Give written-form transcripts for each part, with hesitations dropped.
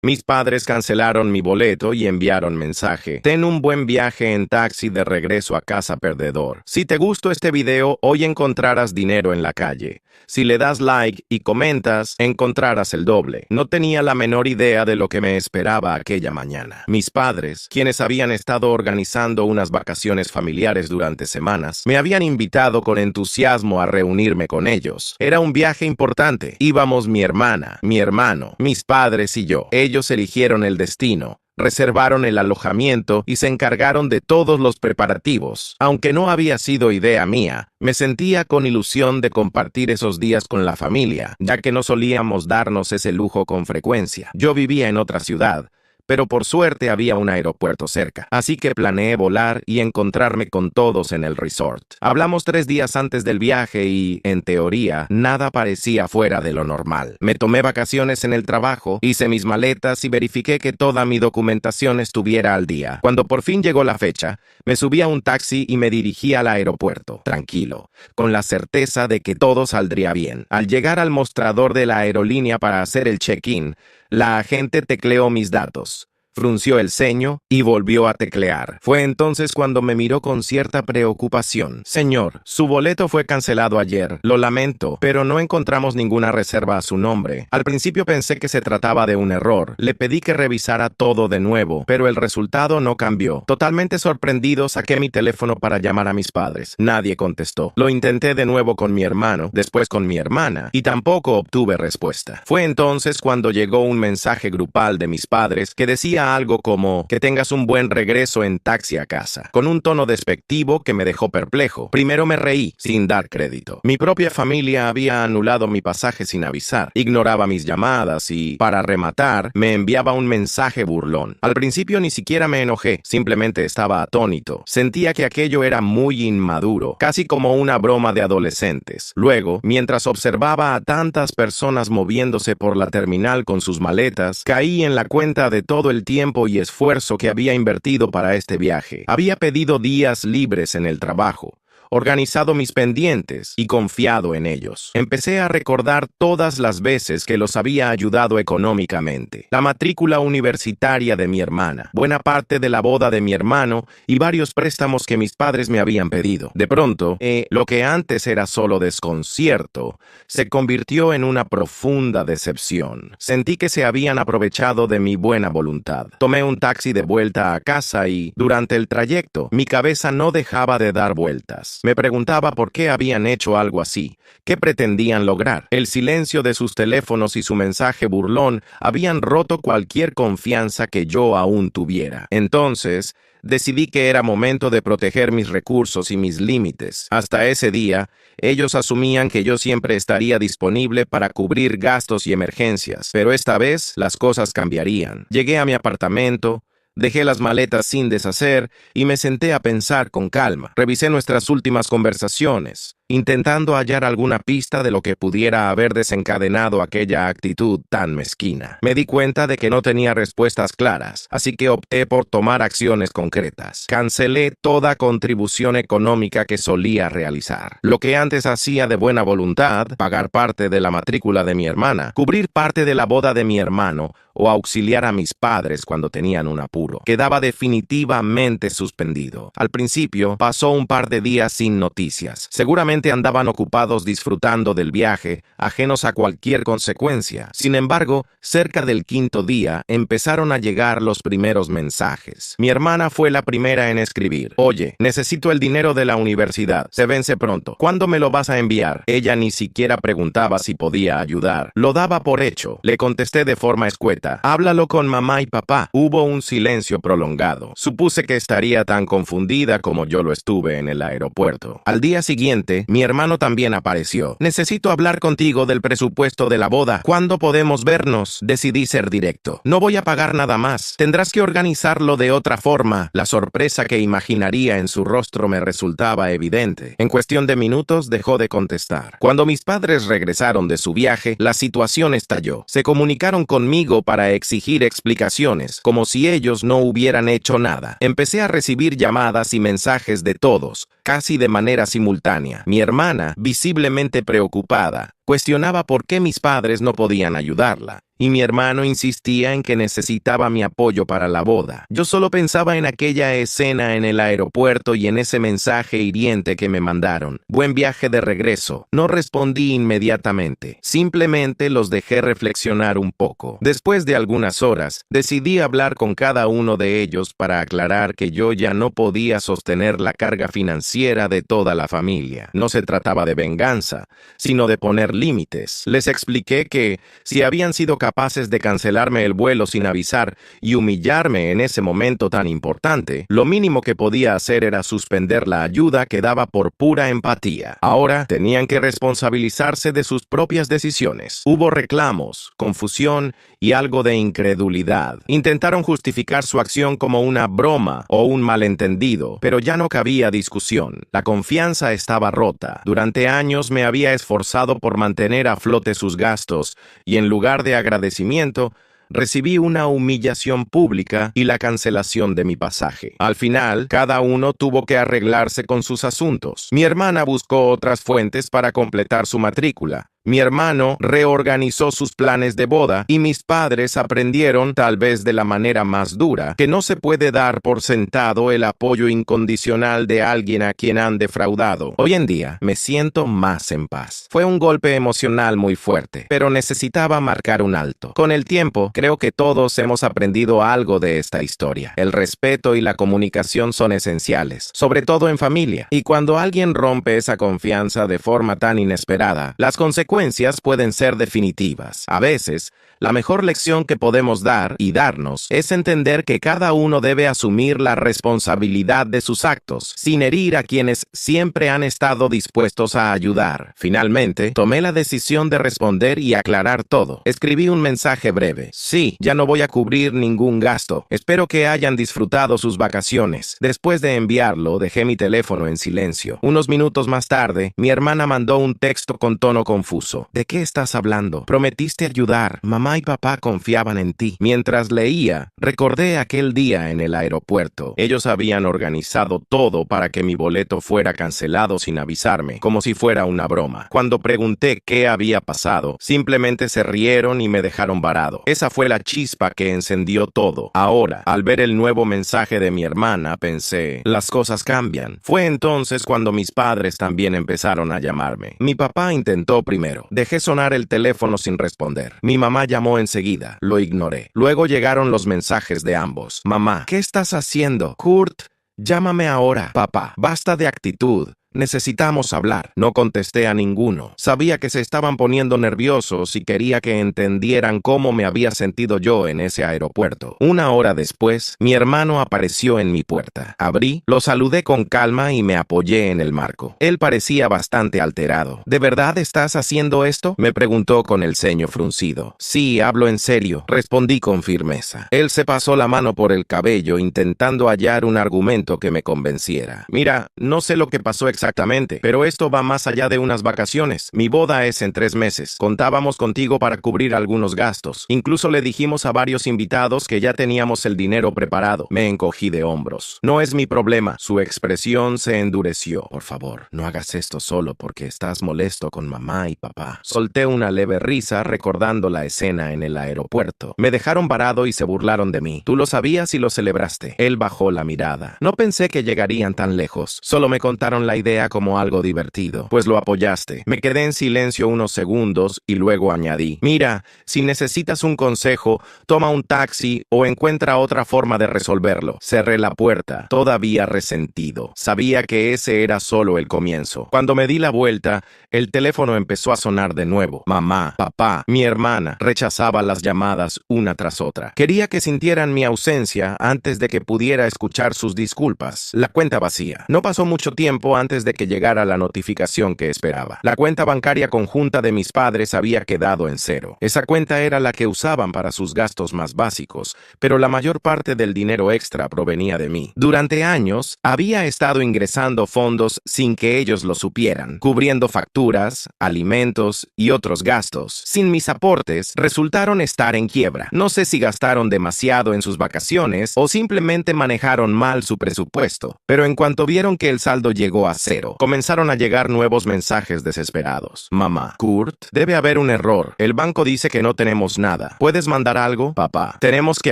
Mis padres cancelaron mi boleto y enviaron mensaje: ten un buen viaje en taxi de regreso a casa, perdedor. Si te gustó este video, hoy encontrarás dinero en la calle. Si le das like y comentas, encontrarás el doble. No tenía la menor idea de lo que me esperaba aquella mañana. Mis padres, quienes habían estado organizando unas vacaciones familiares durante semanas, me habían invitado con entusiasmo a reunirme con ellos. Era un viaje importante. Íbamos mi hermana, mi hermano, mis padres y yo. Ellos eligieron el destino, reservaron el alojamiento y se encargaron de todos los preparativos. Aunque no había sido idea mía, me sentía con ilusión de compartir esos días con la familia, ya que no solíamos darnos ese lujo con frecuencia. Yo vivía en otra ciudad, pero por suerte había un aeropuerto cerca, así que planeé volar y encontrarme con todos en el resort. Hablamos 3 días antes del viaje y, en teoría, nada parecía fuera de lo normal. Me tomé vacaciones en el trabajo, hice mis maletas y verifiqué que toda mi documentación estuviera al día. Cuando por fin llegó la fecha, me subí a un taxi y me dirigí al aeropuerto, tranquilo, con la certeza de que todo saldría bien. Al llegar al mostrador de la aerolínea para hacer el check-in, la agente tecleó mis datos, frunció el ceño y volvió a teclear. Fue entonces cuando me miró con cierta preocupación. Señor, su boleto fue cancelado ayer. Lo lamento, pero no encontramos ninguna reserva a su nombre. Al principio pensé que se trataba de un error. Le pedí que revisara todo de nuevo, pero el resultado no cambió. Totalmente sorprendido, saqué mi teléfono para llamar a mis padres. Nadie contestó. Lo intenté de nuevo con mi hermano, después con mi hermana, y tampoco obtuve respuesta. Fue entonces cuando llegó un mensaje grupal de mis padres que decía algo como: que tengas un buen regreso en taxi a casa, con un tono despectivo que me dejó perplejo. Primero me reí, sin dar crédito. Mi propia familia había anulado mi pasaje sin avisar, ignoraba mis llamadas y, para rematar, me enviaba un mensaje burlón. Al principio ni siquiera me enojé, simplemente estaba atónito. Sentía que aquello era muy inmaduro, casi como una broma de adolescentes. Luego, mientras observaba a tantas personas moviéndose por la terminal con sus maletas, caí en la cuenta de todo el tiempo y esfuerzo que había invertido para este viaje. Había pedido días libres en el trabajo, organizado mis pendientes y confiado en ellos. Empecé a recordar todas las veces que los había ayudado económicamente. La matrícula universitaria de mi hermana, buena parte de la boda de mi hermano y varios préstamos que mis padres me habían pedido. De pronto, lo que antes era solo desconcierto, se convirtió en una profunda decepción. Sentí que se habían aprovechado de mi buena voluntad. Tomé un taxi de vuelta a casa y, durante el trayecto, mi cabeza no dejaba de dar vueltas. Me preguntaba por qué habían hecho algo así, qué pretendían lograr. El silencio de sus teléfonos y su mensaje burlón habían roto cualquier confianza que yo aún tuviera. Entonces, decidí que era momento de proteger mis recursos y mis límites. Hasta ese día, ellos asumían que yo siempre estaría disponible para cubrir gastos y emergencias, pero esta vez las cosas cambiarían. Llegué a mi apartamento, dejé las maletas sin deshacer y me senté a pensar con calma. Revisé nuestras últimas conversaciones, intentando hallar alguna pista de lo que pudiera haber desencadenado aquella actitud tan mezquina. Me di cuenta de que no tenía respuestas claras, así que opté por tomar acciones concretas. Cancelé toda contribución económica que solía realizar. Lo que antes hacía de buena voluntad, pagar parte de la matrícula de mi hermana, cubrir parte de la boda de mi hermano o auxiliar a mis padres cuando tenían un apuro, quedaba definitivamente suspendido. Al principio, pasó un par de días sin noticias. Seguramente andaban ocupados disfrutando del viaje, ajenos a cualquier consecuencia. Sin embargo, cerca del 5.º día, empezaron a llegar los primeros mensajes. Mi hermana fue la primera en escribir: oye, necesito el dinero de la universidad. Se vence pronto. ¿Cuándo me lo vas a enviar? Ella ni siquiera preguntaba si podía ayudar. Lo daba por hecho. Le contesté de forma escueta: háblalo con mamá y papá. Hubo un silencio prolongado. Supuse que estaría tan confundida como yo lo estuve en el aeropuerto. Al día siguiente, mi hermano también apareció. Necesito hablar contigo del presupuesto de la boda. ¿Cuándo podemos vernos? Decidí ser directo. No voy a pagar nada más. Tendrás que organizarlo de otra forma. La sorpresa que imaginaría en su rostro me resultaba evidente. En cuestión de minutos dejó de contestar. Cuando mis padres regresaron de su viaje, la situación estalló. Se comunicaron conmigo para exigir explicaciones, como si ellos no hubieran hecho nada. Empecé a recibir llamadas y mensajes de todos, casi de manera simultánea. Mi hermana, visiblemente preocupada, Cuestionaba por qué mis padres no podían ayudarla, y mi hermano insistía en que necesitaba mi apoyo para la boda. Yo solo pensaba en aquella escena en el aeropuerto y en ese mensaje hiriente que me mandaron. Buen viaje de regreso. No respondí inmediatamente. Simplemente los dejé reflexionar un poco. Después de algunas horas, decidí hablar con cada uno de ellos para aclarar que yo ya no podía sostener la carga financiera de toda la familia. No se trataba de venganza, sino de poner límites. Les expliqué que, si habían sido capaces de cancelarme el vuelo sin avisar y humillarme en ese momento tan importante, lo mínimo que podía hacer era suspender la ayuda que daba por pura empatía. Ahora tenían que responsabilizarse de sus propias decisiones. Hubo reclamos, confusión y algo de incredulidad. Intentaron justificar su acción como una broma o un malentendido, pero ya no cabía discusión. La confianza estaba rota. Durante años me había esforzado por mantener a flote sus gastos y en lugar de agradecimiento, recibí una humillación pública y la cancelación de mi pasaje. Al final, cada uno tuvo que arreglarse con sus asuntos. Mi hermana buscó otras fuentes para completar su matrícula. Mi hermano reorganizó sus planes de boda y mis padres aprendieron, tal vez de la manera más dura, que no se puede dar por sentado el apoyo incondicional de alguien a quien han defraudado. Hoy en día me siento más en paz. Fue un golpe emocional muy fuerte, pero necesitaba marcar un alto. Con el tiempo, creo que todos hemos aprendido algo de esta historia. El respeto y la comunicación son esenciales, sobre todo en familia. Y cuando alguien rompe esa confianza de forma tan inesperada, las consecuencias pueden ser definitivas. A veces, la mejor lección que podemos dar y darnos es entender que cada uno debe asumir la responsabilidad de sus actos, sin herir a quienes siempre han estado dispuestos a ayudar. Finalmente, tomé la decisión de responder y aclarar todo. Escribí un mensaje breve. Sí, ya no voy a cubrir ningún gasto. Espero que hayan disfrutado sus vacaciones. Después de enviarlo, dejé mi teléfono en silencio. Unos minutos más tarde, mi hermana mandó un texto con tono confuso. ¿De qué estás hablando? Prometiste ayudar. Mamá y papá confiaban en ti. Mientras leía, recordé aquel día en el aeropuerto. Ellos habían organizado todo para que mi boleto fuera cancelado sin avisarme, como si fuera una broma. Cuando pregunté qué había pasado, simplemente se rieron y me dejaron varado. Esa fue la chispa que encendió todo. Ahora, al ver el nuevo mensaje de mi hermana, pensé, las cosas cambian. Fue entonces cuando mis padres también empezaron a llamarme. Mi papá intentó primero. Dejé sonar el teléfono sin responder. Mi mamá llamó enseguida. Lo ignoré. Luego llegaron los mensajes de ambos. Mamá, ¿qué estás haciendo? Kurt, llámame ahora. Papá, basta de actitud. Necesitamos hablar. No contesté a ninguno. Sabía que se estaban poniendo nerviosos y quería que entendieran cómo me había sentido yo en ese aeropuerto. Una hora después, mi hermano apareció en mi puerta. Abrí, lo saludé con calma y me apoyé en el marco. Él parecía bastante alterado. ¿De verdad estás haciendo esto?, me preguntó con el ceño fruncido. Sí, hablo en serio, respondí con firmeza. Él se pasó la mano por el cabello intentando hallar un argumento que me convenciera. Mira, no sé lo que pasó exactamente, pero esto va más allá de unas vacaciones. Mi boda es en 3 meses. Contábamos contigo para cubrir algunos gastos. Incluso le dijimos a varios invitados que ya teníamos el dinero preparado. Me encogí de hombros. No es mi problema. Su expresión se endureció. Por favor, no hagas esto solo porque estás molesto con mamá y papá. Solté una leve risa recordando la escena en el aeropuerto. Me dejaron varado y se burlaron de mí. Tú lo sabías y lo celebraste. Él bajó la mirada. No pensé que llegarían tan lejos. Solo me contaron la idea como algo divertido, pues lo apoyaste. Me quedé en silencio unos segundos y luego añadí, mira, si necesitas un consejo, toma un taxi o encuentra otra forma de resolverlo. Cerré la puerta, todavía resentido. Sabía que ese era solo el comienzo. Cuando me di la vuelta, el teléfono empezó a sonar de nuevo. Mamá, papá, mi hermana rechazaba las llamadas una tras otra. Quería que sintieran mi ausencia antes de que pudiera escuchar sus disculpas. La cuenta vacía. No pasó mucho tiempo antes de que llegara la notificación que esperaba. La cuenta bancaria conjunta de mis padres había quedado en cero. Esa cuenta era la que usaban para sus gastos más básicos, pero la mayor parte del dinero extra provenía de mí. Durante años, había estado ingresando fondos sin que ellos lo supieran, cubriendo facturas, alimentos y otros gastos. Sin mis aportes, resultaron estar en quiebra. No sé si gastaron demasiado en sus vacaciones o simplemente manejaron mal su presupuesto, pero en cuanto vieron que el saldo llegó a cero, 0. Comenzaron a llegar nuevos mensajes desesperados. Mamá. Kurt, debe haber un error. El banco dice que no tenemos nada. ¿Puedes mandar algo? Papá. Tenemos que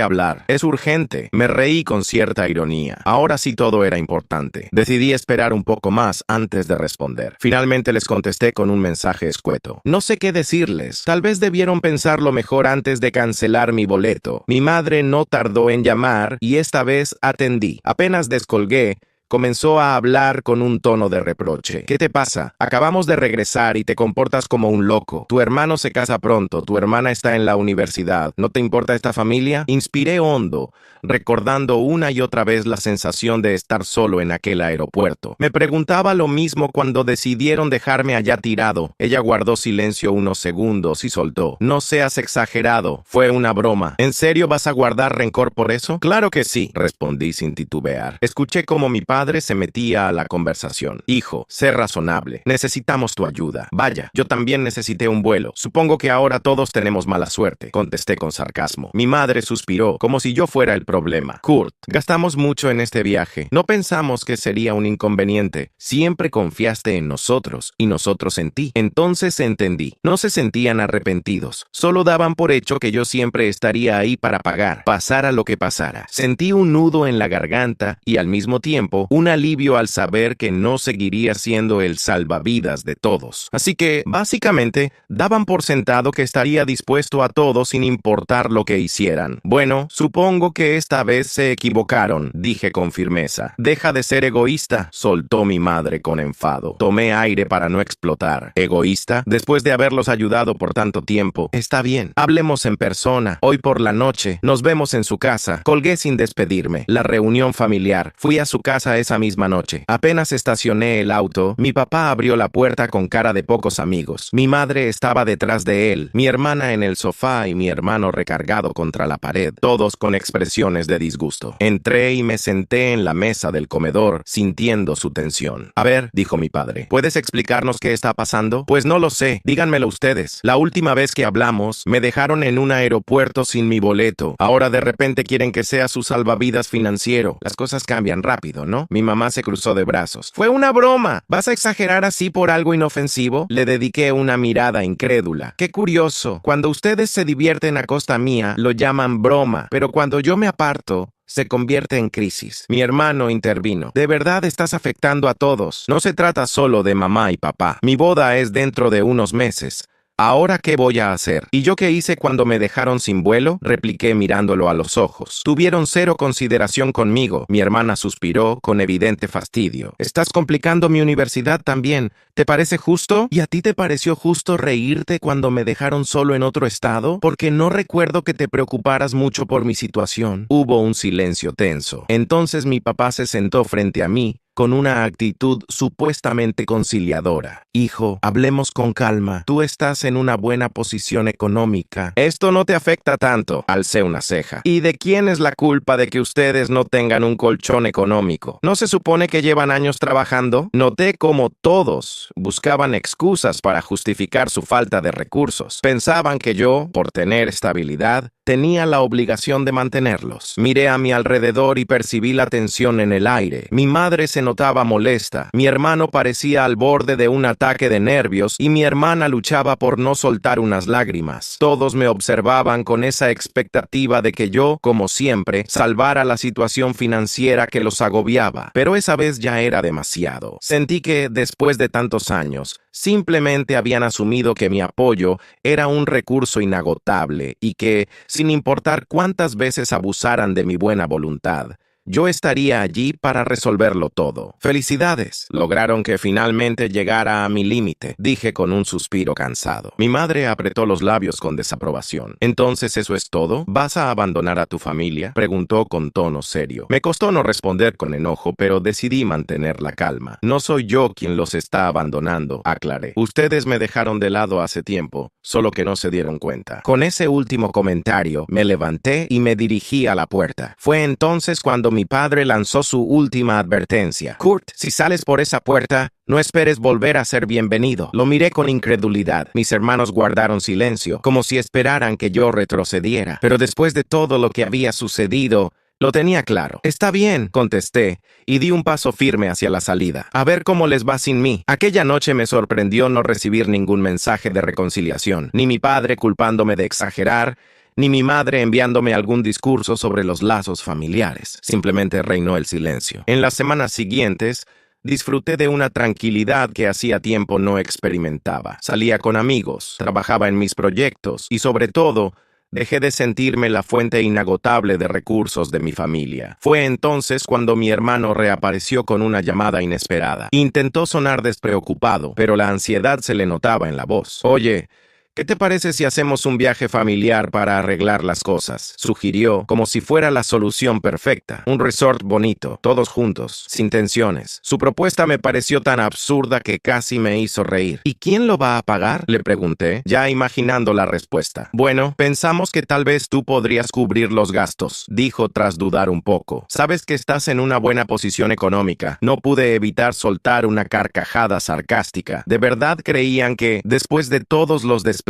hablar. Es urgente. Me reí con cierta ironía. Ahora sí todo era importante. Decidí esperar un poco más antes de responder. Finalmente les contesté con un mensaje escueto. No sé qué decirles. Tal vez debieron pensarlo mejor antes de cancelar mi boleto. Mi madre no tardó en llamar y esta vez atendí. Apenas descolgué, comenzó a hablar con un tono de reproche. ¿Qué te pasa? Acabamos de regresar y te comportas como un loco. Tu hermano se casa pronto, tu hermana está en la universidad. ¿No te importa esta familia? Inspiré hondo, recordando una y otra vez la sensación de estar solo en aquel aeropuerto. Me preguntaba lo mismo cuando decidieron dejarme allá tirado. Ella guardó silencio unos segundos y soltó. No seas exagerado, fue una broma. ¿En serio vas a guardar rencor por eso? Claro que sí, respondí sin titubear. Escuché cómo mi padre se metía a la conversación. Hijo, sé razonable. Necesitamos tu ayuda. Vaya, yo también necesité un vuelo. Supongo que ahora todos tenemos mala suerte, contesté con sarcasmo. Mi madre suspiró, como si yo fuera el problema. Kurt, gastamos mucho en este viaje. No pensamos que sería un inconveniente. Siempre confiaste en nosotros y nosotros en ti. Entonces entendí. No se sentían arrepentidos. Solo daban por hecho que yo siempre estaría ahí para pagar, pasara lo que pasara. Sentí un nudo en la garganta y al mismo tiempo un alivio al saber que no seguiría siendo el salvavidas de todos. Así que, básicamente, daban por sentado que estaría dispuesto a todo sin importar lo que hicieran. Bueno, supongo que esta vez se equivocaron, dije con firmeza. Deja de ser egoísta, soltó mi madre con enfado. Tomé aire para no explotar. ¿Egoísta? Después de haberlos ayudado por tanto tiempo. Está bien, hablemos en persona. Hoy por la noche, nos vemos en su casa. Colgué sin despedirme. La reunión familiar. Fui a su casa esa misma noche. Apenas estacioné el auto, mi papá abrió la puerta con cara de pocos amigos. Mi madre estaba detrás de él, mi hermana en el sofá y mi hermano recargado contra la pared, todos con expresiones de disgusto. Entré y me senté en la mesa del comedor, sintiendo su tensión. A ver, dijo mi padre, ¿puedes explicarnos qué está pasando? Pues no lo sé, díganmelo ustedes. La última vez que hablamos, me dejaron en un aeropuerto sin mi boleto. Ahora de repente quieren que sea su salvavidas financiero. Las cosas cambian rápido, ¿no? Mi mamá se cruzó de brazos. ¡Fue una broma! ¿Vas a exagerar así por algo inofensivo? Le dediqué una mirada incrédula. ¡Qué curioso! Cuando ustedes se divierten a costa mía, lo llaman broma, pero cuando yo me aparto, se convierte en crisis. Mi hermano intervino. De verdad estás afectando a todos. No se trata solo de mamá y papá. Mi boda es dentro de unos meses. ¿Ahora qué voy a hacer? ¿Y yo qué hice cuando me dejaron sin vuelo? Repliqué mirándolo a los ojos. Tuvieron cero consideración conmigo. Mi hermana suspiró con evidente fastidio. Estás complicando mi universidad también. ¿Te parece justo? ¿Y a ti te pareció justo reírte cuando me dejaron solo en otro estado? Porque no recuerdo que te preocuparas mucho por mi situación. Hubo un silencio tenso. Entonces mi papá se sentó frente a mí, con una actitud supuestamente conciliadora. Hijo, hablemos con calma. Tú estás en una buena posición económica. Esto no te afecta tanto. Alcé una ceja. ¿Y de quién es la culpa de que ustedes no tengan un colchón económico? ¿No se supone que llevan años trabajando? Noté como todos buscaban excusas para justificar su falta de recursos. Pensaban que yo, por tener estabilidad, tenía la obligación de mantenerlos. Miré a mi alrededor y percibí la tensión en el aire. Mi madre se notaba molesta. Mi hermano parecía al borde de un ataque de nervios y mi hermana luchaba por no soltar unas lágrimas. Todos me observaban con esa expectativa de que yo, como siempre, salvara la situación financiera que los agobiaba. Pero esa vez ya era demasiado. Sentí que, después de tantos años, simplemente habían asumido que mi apoyo era un recurso inagotable y que, sin importar cuántas veces abusaran de mi buena voluntad, yo estaría allí para resolverlo todo. ¡Felicidades! Lograron que finalmente llegara a mi límite, dije con un suspiro cansado. Mi madre apretó los labios con desaprobación. ¿Entonces eso es todo? ¿Vas a abandonar a tu familia? Preguntó con tono serio. Me costó no responder con enojo, pero decidí mantener la calma. No soy yo quien los está abandonando, aclaré. Ustedes me dejaron de lado hace tiempo, solo que no se dieron cuenta. Con ese último comentario, me levanté y me dirigí a la puerta. Fue entonces cuando mi padre lanzó su última advertencia. Kurt, si sales por esa puerta, no esperes volver a ser bienvenido. Lo miré con incredulidad. Mis hermanos guardaron silencio, como si esperaran que yo retrocediera. Pero después de todo lo que había sucedido, Lo tenía claro. Está bien, contesté, y di un paso firme hacia la salida. A ver cómo les va sin mí. Aquella noche me sorprendió no recibir ningún mensaje de reconciliación, ni mi padre culpándome de exagerar, ni mi madre enviándome algún discurso sobre los lazos familiares. Simplemente reinó el silencio. En las semanas siguientes, disfruté de una tranquilidad que hacía tiempo no experimentaba. Salía con amigos, trabajaba en mis proyectos y, sobre todo, dejé de sentirme la fuente inagotable de recursos de mi familia. Fue entonces cuando mi hermano reapareció con una llamada inesperada. Intentó sonar despreocupado, pero la ansiedad se le notaba en la voz. Oye, ¿qué te parece si hacemos un viaje familiar para arreglar las cosas? Sugirió, como si fuera la solución perfecta. Un resort bonito, todos juntos, sin tensiones. Su propuesta me pareció tan absurda que casi me hizo reír. ¿Y quién lo va a pagar?, le pregunté, ya imaginando la respuesta. Bueno, pensamos que tal vez tú podrías cubrir los gastos, dijo tras dudar un poco. Sabes que estás en una buena posición económica. No pude evitar soltar una carcajada sarcástica. ¿De verdad creían que, después de todos los desplantes,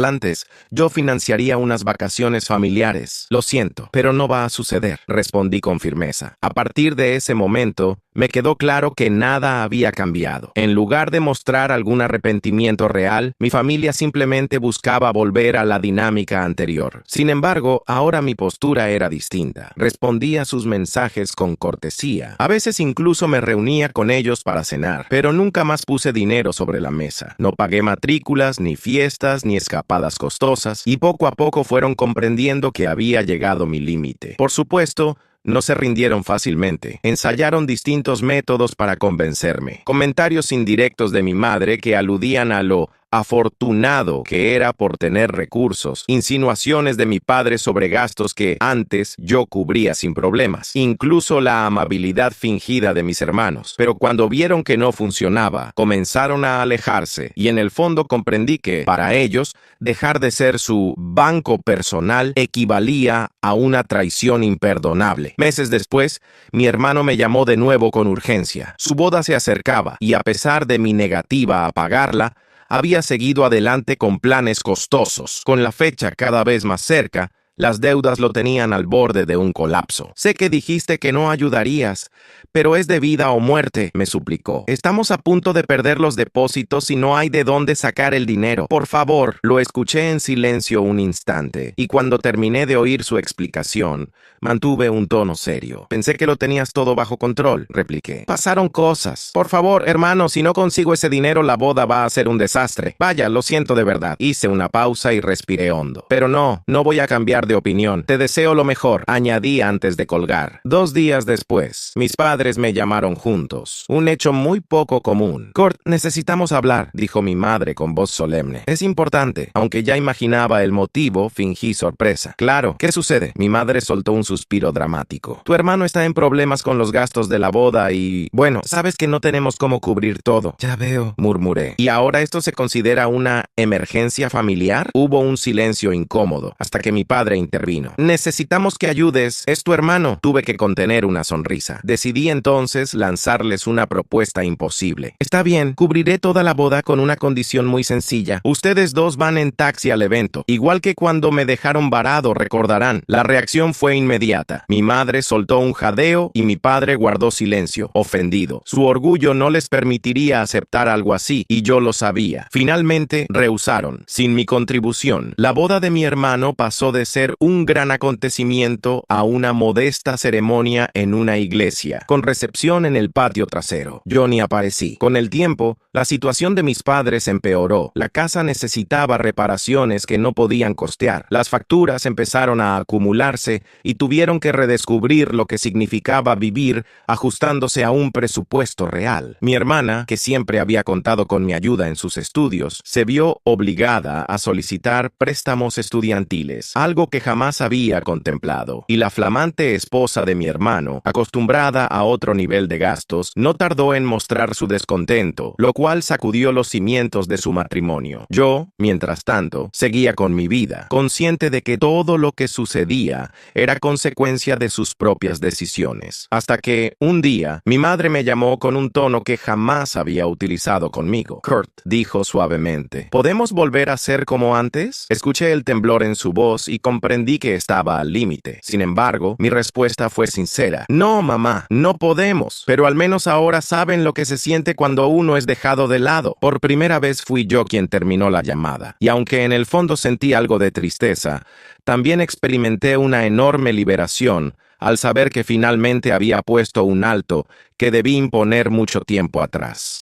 yo financiaría unas vacaciones familiares? Lo siento, pero no va a suceder, respondí con firmeza. A partir de ese momento, me quedó claro que nada había cambiado. En lugar de mostrar algún arrepentimiento real, mi familia simplemente buscaba volver a la dinámica anterior. Sin embargo, ahora mi postura era distinta. Respondía a sus mensajes con cortesía. A veces incluso me reunía con ellos para cenar, pero nunca más puse dinero sobre la mesa. No pagué matrículas, ni fiestas, ni escapadas costosas, y poco a poco fueron comprendiendo que había llegado mi límite. Por supuesto, no se rindieron fácilmente. Ensayaron distintos métodos para convencerme. Comentarios indirectos de mi madre que aludían a lo afortunado que era por tener recursos, insinuaciones de mi padre sobre gastos que antes yo cubría sin problemas, incluso la amabilidad fingida de mis hermanos. Pero cuando vieron que no funcionaba, comenzaron a alejarse, y en el fondo comprendí que, para ellos, dejar de ser su banco personal equivalía a una traición imperdonable. Meses después, mi hermano me llamó de nuevo con urgencia. Su boda se acercaba, y a pesar de mi negativa a pagarla, había seguido adelante con planes costosos. Con la fecha cada vez más cerca, las deudas lo tenían al borde de un colapso. Sé que dijiste que no ayudarías, pero es de vida o muerte, me suplicó. Estamos a punto de perder los depósitos y no hay de dónde sacar el dinero. Por favor. Lo escuché en silencio un instante, y cuando terminé de oír su explicación, mantuve un tono serio. Pensé que lo tenías todo bajo control, repliqué. Pasaron cosas. Por favor, hermano, si no consigo ese dinero, la boda va a ser un desastre. Vaya, lo siento de verdad. Hice una pausa y respiré hondo. Pero no voy a cambiar de opinión. Te deseo lo mejor, añadí antes de colgar. 2 días después, mis padres me llamaron juntos. Un hecho muy poco común. Kurt, necesitamos hablar, dijo mi madre con voz solemne. Es importante. Aunque ya imaginaba el motivo, fingí sorpresa. Claro, ¿qué sucede? Mi madre soltó un suspiro dramático. Tu hermano está en problemas con los gastos de la boda y... Bueno, sabes que no tenemos cómo cubrir todo. Ya veo, murmuré. ¿Y ahora esto se considera una emergencia familiar? Hubo un silencio incómodo, hasta que mi padre intervino. Necesitamos que ayudes. Es tu hermano. Tuve que contener una sonrisa. Decidí entonces lanzarles una propuesta imposible. Está bien, cubriré toda la boda con una condición muy sencilla. Ustedes dos van en taxi al evento. Igual que cuando me dejaron varado, recordarán. La reacción fue inmediata. Mi madre soltó un jadeo y mi padre guardó silencio, ofendido. Su orgullo no les permitiría aceptar algo así, y yo lo sabía. Finalmente, rehusaron. Sin mi contribución, la boda de mi hermano pasó de ser un gran acontecimiento a una modesta ceremonia en una iglesia, con recepción en el patio trasero. Yo ni aparecí. Con el tiempo, la situación de mis padres empeoró. La casa necesitaba reparaciones que no podían costear. Las facturas empezaron a acumularse y tuvieron que redescubrir lo que significaba vivir ajustándose a un presupuesto real. Mi hermana, que siempre había contado con mi ayuda en sus estudios, se vio obligada a solicitar préstamos estudiantiles, algo que jamás había contemplado. Y la flamante esposa de mi hermano, acostumbrada a otro nivel de gastos, no tardó en mostrar su descontento, lo cual sacudió los cimientos de su matrimonio. Yo, mientras tanto, seguía con mi vida, consciente de que todo lo que sucedía era consecuencia de sus propias decisiones. Hasta que, un día, mi madre me llamó con un tono que jamás había utilizado conmigo. Kurt, dijo suavemente, ¿podemos volver a ser como antes? Escuché el temblor en su voz y comprendí comprendí que estaba al límite. Sin embargo, mi respuesta fue sincera. No, mamá, no podemos. Pero al menos ahora saben lo que se siente cuando uno es dejado de lado. Por primera vez fui yo quien terminó la llamada. Y aunque en el fondo sentí algo de tristeza, también experimenté una enorme liberación al saber que finalmente había puesto un alto que debí imponer mucho tiempo atrás.